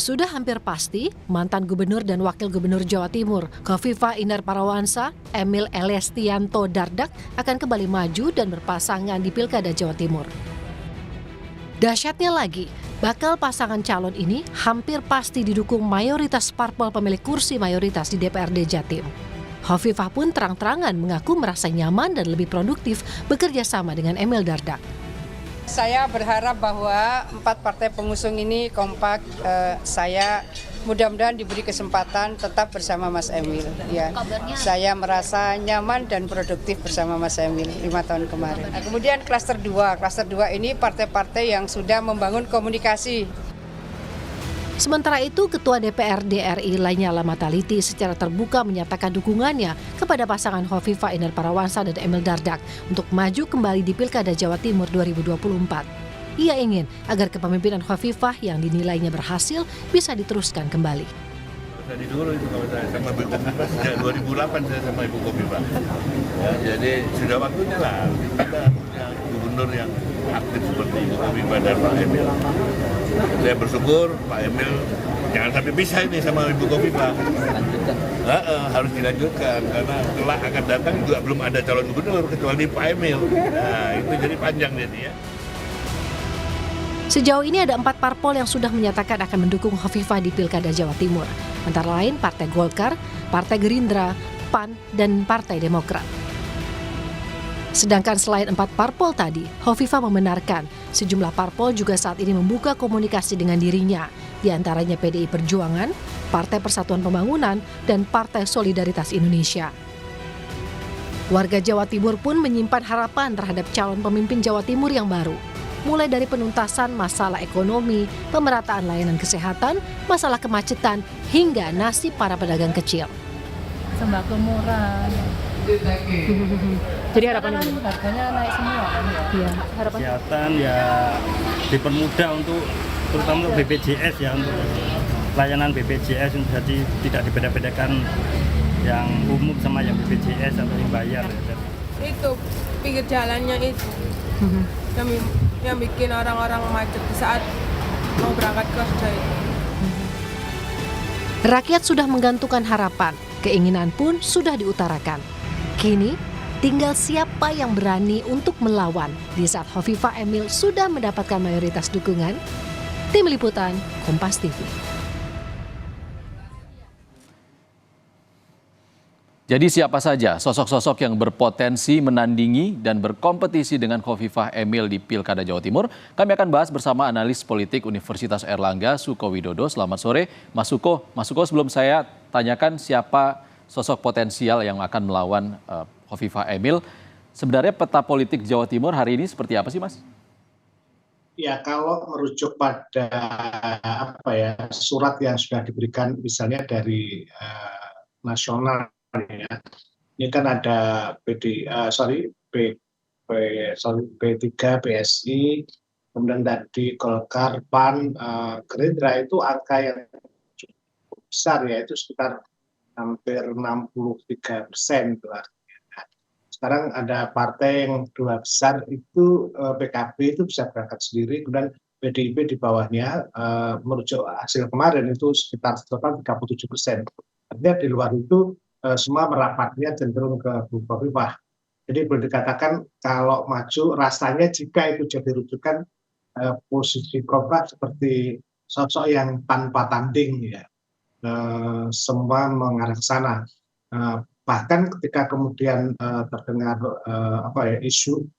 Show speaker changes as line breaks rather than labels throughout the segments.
Sudah hampir pasti, mantan Gubernur dan Wakil Gubernur Jawa Timur, Khofifah Indar Parawansa, Emil Elestianto Dardak akan kembali maju dan berpasangan di Pilkada Jawa Timur. Dahsyatnya lagi, bakal pasangan calon ini hampir pasti didukung mayoritas parpol pemilik kursi mayoritas di DPRD Jatim. Khofifah pun terang-terangan mengaku merasa nyaman dan lebih produktif bekerja sama dengan Emil Dardak.
Saya berharap bahwa 4 partai pengusung ini kompak. Saya mudah-mudahan diberi kesempatan tetap bersama Mas Emil. Ya, saya merasa nyaman dan produktif bersama Mas Emil 5 tahun kemarin. Nah, kemudian klaster 2 ini partai-partai yang sudah membangun komunikasi.
Sementara itu, Ketua DPRD RI Lanyala Mataliti secara terbuka menyatakan dukungannya kepada pasangan Khofifah Indar Parawansa dan Emil Dardak untuk maju kembali di Pilkada Jawa Timur 2024. Ia ingin agar kepemimpinan Khofifah yang dinilainya berhasil bisa diteruskan kembali.
Tadi dulu itu kalau saya sama Ibu Khofifah sejak 2008 saya sama Ibu Khofifah. Ya, jadi sudah waktunya lah kita punya gubernur yang aktif seperti Ibu Khofifah dan Pak Emil. Saya bersyukur Pak Emil jangan sampai pisah ini sama Ibu Khofifah. Harus dilanjutkan karena kelak akan datang juga belum ada calon gubernur kecuali Pak Emil. Nah itu jadi panjang jadi ya.
Sejauh ini ada 4 parpol yang sudah menyatakan akan mendukung Khofifah di Pilkada Jawa Timur. Antara lain Partai Golkar, Partai Gerindra, PAN, dan Partai Demokrat. Sedangkan selain 4 parpol tadi, Khofifah membenarkan sejumlah parpol juga saat ini membuka komunikasi dengan dirinya, di antaranya PDI Perjuangan, Partai Persatuan Pembangunan, dan Partai Solidaritas Indonesia. Warga Jawa Timur pun menyimpan harapan terhadap calon pemimpin Jawa Timur yang baru, mulai dari penuntasan masalah ekonomi, pemerataan layanan kesehatan, masalah kemacetan, hingga nasib para pedagang kecil.
Sembako murah.
Jadi harapannya
harganya naik semua kan ya.
Iya, harapan
Kesehatan ya dipermudah untuk terutama untuk BPJS ya, untuk layanan BPJS jadi tidak dibeda-bedakan yang umum sama yang BPJS atau yang bayar ya.
Itu pinggir jalannya itu yang bikin orang-orang macet di saat mau berangkat kerja itu.
Rakyat sudah menggantungkan harapan, keinginan pun sudah diutarakan. Kini, tinggal siapa yang berani untuk melawan di saat Khofifah Emil sudah mendapatkan mayoritas dukungan. Tim Liputan, Kompas TV.
Jadi siapa saja sosok-sosok yang berpotensi menandingi dan berkompetisi dengan Khofifah Emil di Pilkada Jawa Timur? Kami akan bahas bersama analis politik Universitas Airlangga, Suko Widodo. Selamat sore, Mas Suko. Mas Suko, sebelum saya tanyakan siapa sosok potensial yang akan melawan Khofifah Emil, sebenarnya peta politik Jawa Timur hari ini seperti apa sih, Mas?
Ya, kalau merujuk pada surat yang sudah diberikan misalnya dari nasional ya. Ini kan ada P3, PSI, kemudian tadi Golkar, PAN, Gerindra, itu angka yang cukup besar ya, itu sekitar hampir 63%. Sekarang ada partai yang 2 besar itu PKB itu bisa berangkat sendiri, kemudian PDIP di bawahnya merujuk hasil kemarin itu sekitar total 37%. Artinya di luar itu semua merapatnya cenderung ke Bu Khofifah. Jadi boleh dikatakan kalau maju rasanya jika itu jadi rujukan posisi Khofifah seperti sosok yang tanpa tanding ya. Semua mengarah ke sana. Bahkan ketika kemudian terdengar isu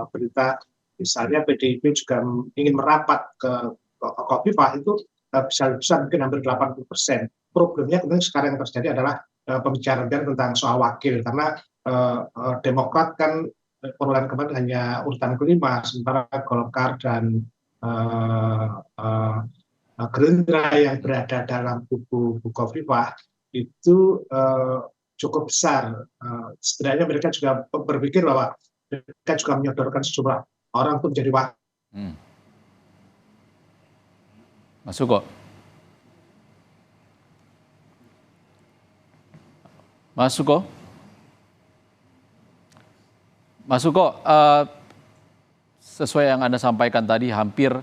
berita misalnya PDIP juga ingin merapat ke Khofifah, itu bisa mungkin hampir 80%. Problemnya kemudian sekarang yang terjadi adalah pembicaraan tentang soal wakil, karena Demokrat kan perolehan kemarin hanya urutan kelima, sementara Golkar dan Gerindra yang berada dalam kubu Bu Khofifah itu cukup besar. Setidaknya mereka juga berpikir bahwa mereka juga menyodorkan sejumlah orang untuk menjadi wakil.
Mas Suko. Mas Suko. Mas Suko, sesuai yang Anda sampaikan tadi, hampir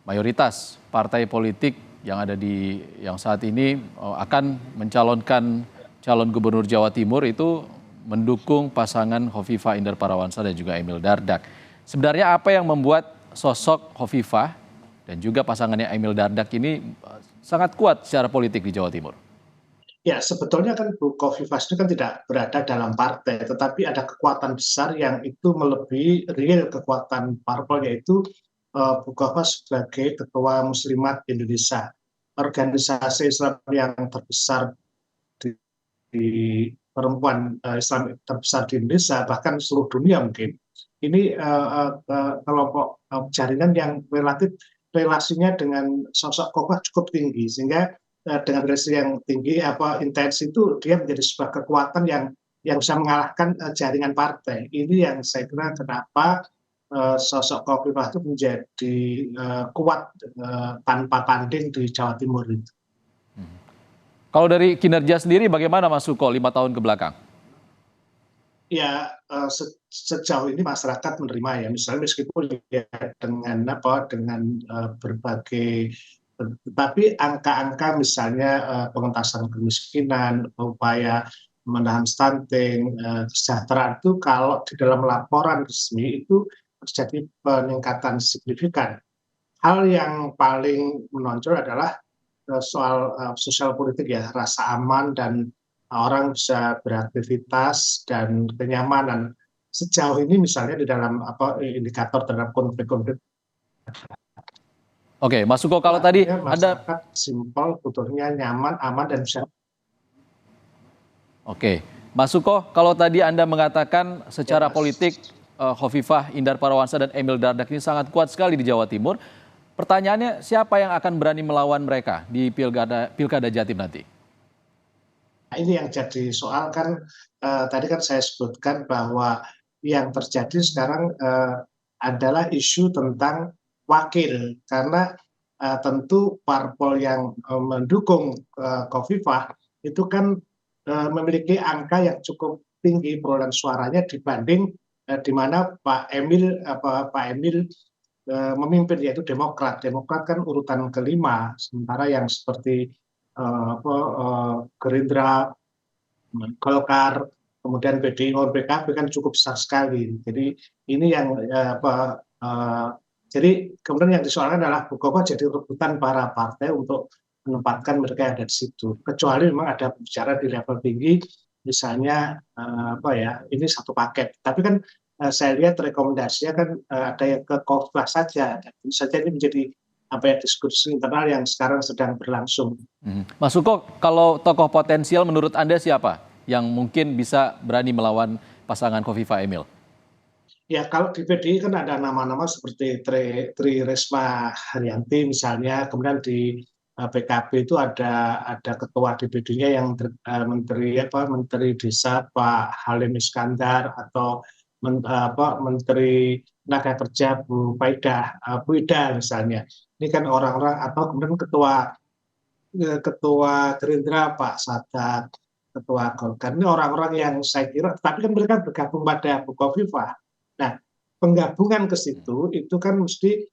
mayoritas partai politik yang saat ini akan mencalonkan calon gubernur Jawa Timur itu mendukung pasangan Hovifah Indar Parawansa dan juga Emil Dardak. Sebenarnya apa yang membuat sosok Hovifah dan juga pasangannya Emil Dardak ini sangat kuat secara politik di Jawa Timur?
Ya, sebetulnya kan Bu Khofifah itu kan tidak berada dalam partai, tetapi ada kekuatan besar yang itu melebihi real kekuatan parpol, yaitu Bu Khofifah sebagai Ketua Muslimat Indonesia, organisasi Islam yang terbesar di perempuan Islam terbesar di Indonesia, bahkan seluruh dunia mungkin. Ini kelompok jaringan yang relatif relasinya dengan sosok Khofifah cukup tinggi, sehingga dengan relasi yang tinggi intens itu dia menjadi sebuah kekuatan yang bisa mengalahkan jaringan partai. Ini yang saya kira kenapa sosok Khofifah itu menjadi kuat tanpa tanding di Jawa Timur itu.
Kalau dari kinerja sendiri bagaimana Mas Suko 5 tahun ke belakang?
Ya, sejauh ini masyarakat menerima ya, misalnya meskipun ya dengan berbagai, tetapi angka-angka misalnya pengentasan kemiskinan, upaya menahan stunting, kesejahteraan itu kalau di dalam laporan resmi itu terjadi peningkatan signifikan. Hal yang paling menonjol adalah soal sosial politik ya, rasa aman dan orang bisa beraktivitas dan kenyamanan. Sejauh ini misalnya di dalam indikator terhadap konflik-konflik.
Oke, Mas Suko, kalau tadi Anda
simpel, butuhnya nyaman, aman dan bisa.
Oke, Mas Suko, kalau tadi Anda mengatakan secara politik Hovifah Indar Parawansa dan Emil Dardak ini sangat kuat sekali di Jawa Timur. Pertanyaannya, siapa yang akan berani melawan mereka di Pilkada Jatim nanti?
Nah, ini yang jadi soal kan, tadi kan saya sebutkan bahwa yang terjadi sekarang adalah isu tentang wakil, karena tentu parpol yang mendukung Khofifah itu kan memiliki angka yang cukup tinggi perolehan suaranya dibanding di mana Pak Emil memimpin, yaitu Demokrat. Demokrat kan urutan kelima, sementara yang seperti Gerindra, Golkar, kemudian PDI maupun PKB kan cukup besar sekali. Jadi ini yang jadi kemudian yang disoalkan adalah Bu Khofifah jadi rebutan para partai untuk menempatkan mereka yang ada di situ. Kecuali memang ada bicara di level tinggi, misalnya ini satu paket. Tapi kan saya lihat rekomendasinya kan ada yang ke Khofifah saja. Tentu saja ini menjadi diskusi internal yang sekarang sedang berlangsung.
Mas Suko, kalau tokoh potensial menurut Anda siapa yang mungkin bisa berani melawan pasangan Khofifah Emil?
Ya, kalau di PDI kan ada nama-nama seperti Tri Risma Haryanti misalnya, kemudian di PKB itu ada ketua DPD-nya yang Menteri Desa Pak Halim Iskandar, atau Menteri Tenaga Kerja Bu Ida misalnya. Ini kan orang-orang, atau kemudian ketua Gerindra Pak Sadat, ketua Golkar. Ini orang-orang yang saya kira, tapi kan mereka bergabung pada Bu Khofifah. Nah, penggabungan ke situ itu kan mesti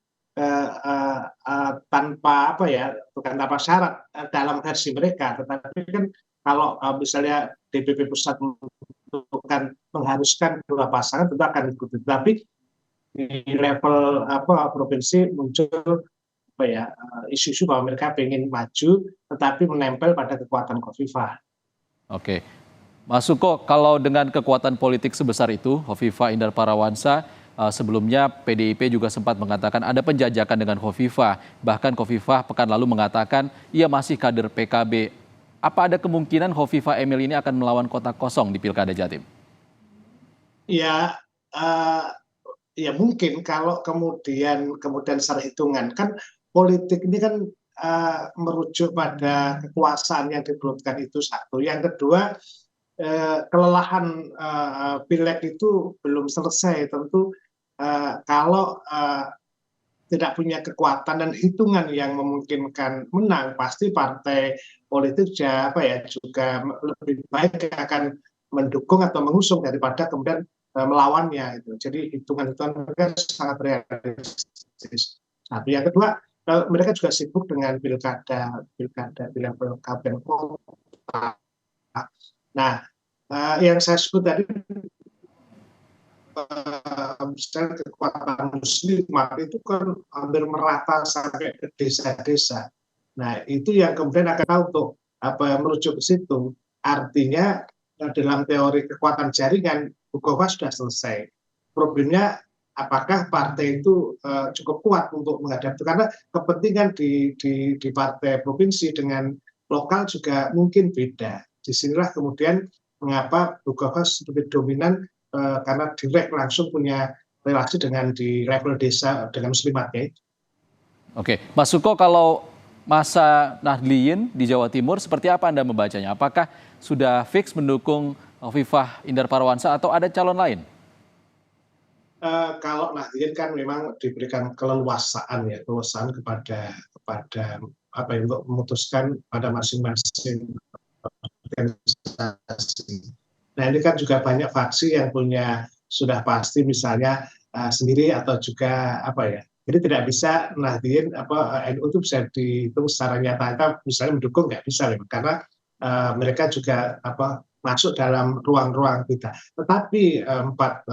bukan tanpa syarat dalam versi mereka, tetapi kan kalau misalnya DPP pusat mengharuskan dua pasangan tentu akan ikut. Tapi di level provinsi muncul isu-isu bahwa mereka ingin maju tetapi menempel pada kekuatan Khofifah.
Oke, Mas Suko, kalau dengan kekuatan politik sebesar itu, Hovifah Indar Parawansa, sebelumnya PDIP juga sempat mengatakan ada penjajakan dengan Hovifah. Bahkan Hovifah pekan lalu mengatakan ia masih kader PKB. Apa ada kemungkinan Hovifah Emil ini akan melawan kota kosong di Pilkada Jatim?
Ya mungkin kalau kemudian secara hitungan, kan politik ini kan merujuk pada kekuasaan yang dibelutkan itu satu. Yang kedua, kelelahan pileg itu belum selesai. Tentu kalau tidak punya kekuatan dan hitungan yang memungkinkan menang, pasti partai politik juga lebih baik akan mendukung atau mengusung daripada kemudian melawannya. Jadi hitungan mereka sangat realistis. Satu. Yang kedua, mereka juga sibuk dengan pilkada di level kabupaten kota. Nah, yang saya sebut tadi, misalnya kekuatan muslimat itu kan hampir merata sampai ke desa-desa. Nah, itu yang kemudian akan tahu untuk merujuk ke situ. Artinya dalam teori kekuatan jaringan, Bukowa sudah selesai. Problemnya apakah partai itu cukup kuat untuk menghadapi, karena kepentingan di partai provinsi dengan lokal juga mungkin beda. Disinilah kemudian mengapa Bukowa lebih dominan, karena direct langsung punya relasi dengan di level desa dengan muslimatnya.
Oke, Mas Suko, kalau masa Nahdliyin di Jawa Timur seperti apa Anda membacanya? Apakah sudah fix mendukung Hovifah Indar Parawansa atau ada calon lain?
Kalau Nahdliyin kan memang diberikan keleluasaan kepada untuk memutuskan pada masing-masing organisasi. Nah, ini kan juga banyak faksi yang sudah pasti misalnya sendiri atau juga jadi tidak bisa Nahdliyin NU itu bisa dihitung secara nyata misalnya mendukung, nggak bisa karena mereka juga masuk dalam ruang-ruang kita. Tetapi empat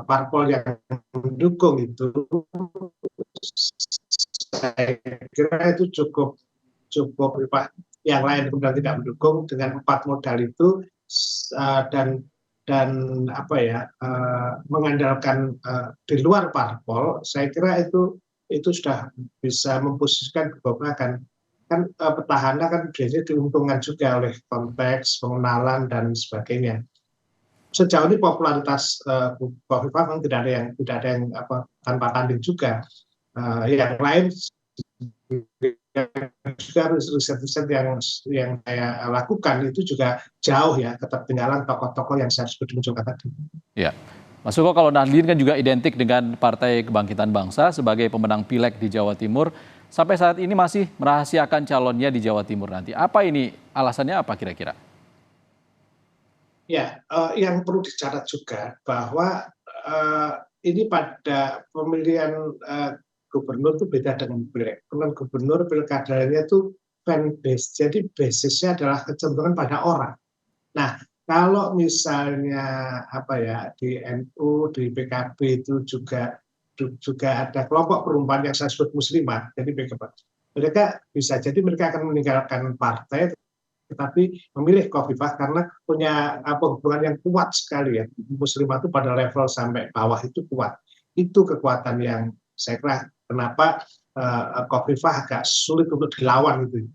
parpol yang mendukung itu saya kira itu cukup yang lain kemudian tidak mendukung dengan 4 modal itu, dan mengandalkan di luar parpol, saya kira itu sudah bisa memposisikan Bukowa kan petahana kan biasanya diuntungkan juga oleh konteks pengenalan dan sebagainya. Sejauh ini popularitas Hovifah memang tidak ada yang tanpa tanding juga. Yang lain juga riset-riset yang saya lakukan itu juga jauh ya ketertinggalan tokoh-tokoh yang saya sebut munculkan tadi.
Ya, Mas Suko, kalau Nahdliyin kan juga identik dengan Partai Kebangkitan Bangsa sebagai pemenang pileg di Jawa Timur. Sampai saat ini masih merahasiakan calonnya di Jawa Timur nanti. Apa ini alasannya apa kira-kira?
Ya, yang perlu dicatat juga bahwa ini pada pemilihan gubernur itu beda dengan pileg. Pemilihan gubernur pilkadanya itu fan base, jadi basisnya adalah kecenderungan pada orang. Nah, kalau misalnya di NU, di PKB itu juga ada kelompok perempuan yang saya sebut muslimat, jadi mereka bisa jadi mereka akan meninggalkan partai tetapi memilih Hovifah karena punya hubungan yang kuat sekali ya. Muslimat itu pada level sampai bawah itu kuat. Itu kekuatan yang saya kira kenapa Hovifah agak sulit untuk dilawan itu.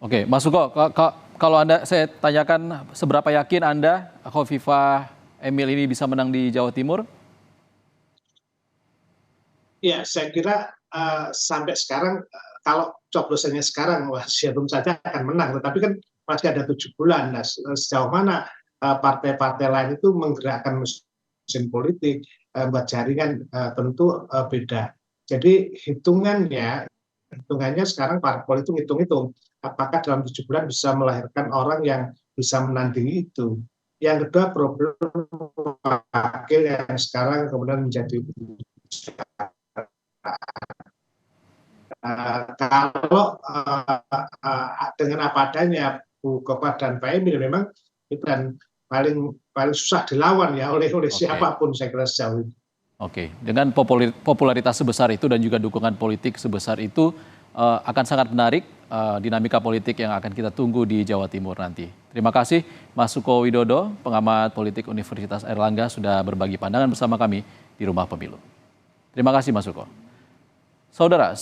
Oke, Mas Suko, kalau saya tanyakan seberapa yakin Anda Hovifah Emil ini bisa menang di Jawa Timur?
Ya, saya kira sampai sekarang kalau coblosannya sekarang tentu saja akan menang, tetapi kan masih ada 7 bulan. Nah, sejauh mana partai-partai lain itu menggerakkan mesin politik, buat jaringan tentu beda. Jadi hitungannya sekarang parpol itu ngitung-ngitung apakah dalam 7 bulan bisa melahirkan orang yang bisa menandingi itu. Yang kedua, problem wakil yang sekarang kemudian menjadi kalau dengan apa adanya Bukowa dan Pak Emil memang itu dan paling susah dilawan ya oleh siapapun saya kira sejauh ini.
Oke, dengan popularitas sebesar itu dan juga dukungan politik sebesar itu akan sangat menarik dinamika politik yang akan kita tunggu di Jawa Timur nanti. Terima kasih Mas Suko Widodo, pengamat politik Universitas Airlangga sudah berbagi pandangan bersama kami di Rumah Pemilu. Terima kasih Mas Suko. Saudara,